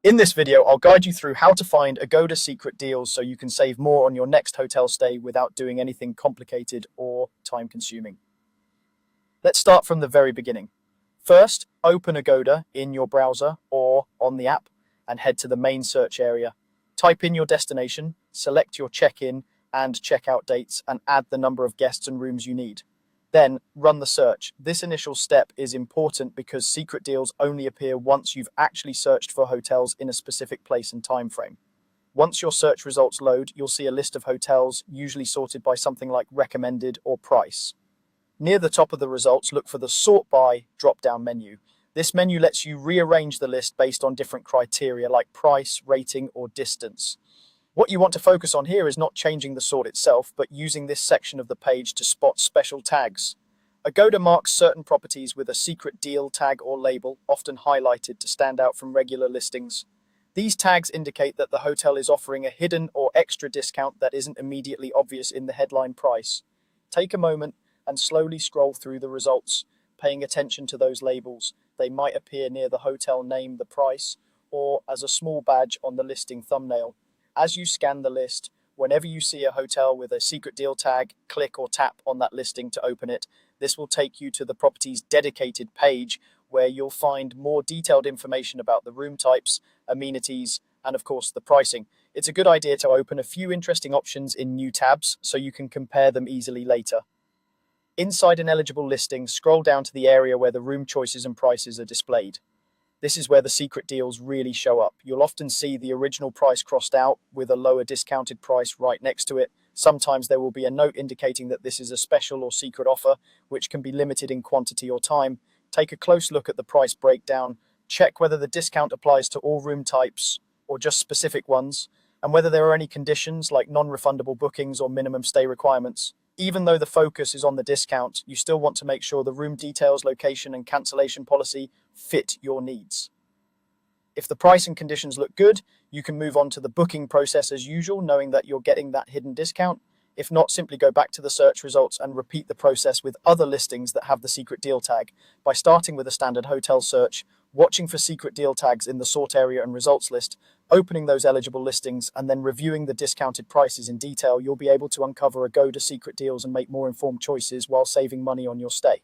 In this video, I'll guide you through how to find Agoda secret deals so you can save more on your next hotel stay without doing anything complicated or time-consuming. Let's start from the very beginning. First, open Agoda in your browser or on the app and head to the main search area. Type in your destination, select your check-in and check-out dates, and add the number of guests and rooms you need. Then run the search. This initial step is important because secret deals only appear once you've actually searched for hotels in a specific place and time frame. Once your search results load, you'll see a list of hotels, usually sorted by something like recommended or price. Near the top of the results, look for the Sort By drop-down menu. This menu lets you rearrange the list based on different criteria like price, rating, or distance. What you want to focus on here is not changing the sort itself, but using this section of the page to spot special tags. Agoda marks certain properties with a secret deal tag or label, often highlighted to stand out from regular listings. These tags indicate that the hotel is offering a hidden or extra discount that isn't immediately obvious in the headline price. Take a moment and slowly scroll through the results, paying attention to those labels. They might appear near the hotel name, the price, or as a small badge on the listing thumbnail. As you scan the list, whenever you see a hotel with a secret deal tag, click or tap on that listing to open it. This will take you to the property's dedicated page where you'll find more detailed information about the room types, amenities, and of course the pricing. It's a good idea to open a few interesting options in new tabs so you can compare them easily later. Inside an eligible listing, scroll down to the area where the room choices and prices are displayed. This is where the secret deals really show up. You'll often see the original price crossed out with a lower discounted price right next to it. Sometimes there will be a note indicating that this is a special or secret offer, which can be limited in quantity or time. Take a close look at the price breakdown. Check whether the discount applies to all room types or just specific ones, and whether there are any conditions like non-refundable bookings or minimum stay requirements. Even though the focus is on the discount, you still want to make sure the room details, location, and cancellation policy fit your needs. If the price and conditions look good, you can move on to the booking process as usual, knowing that you're getting that hidden discount. If not, simply go back to the search results and repeat the process with other listings that have the secret deal tag. By starting with a standard hotel search, watching for secret deal tags in the sort area and results list, opening those eligible listings, and then reviewing the discounted prices in detail, you'll be able to uncover Agoda secret deals and make more informed choices while saving money on your stay.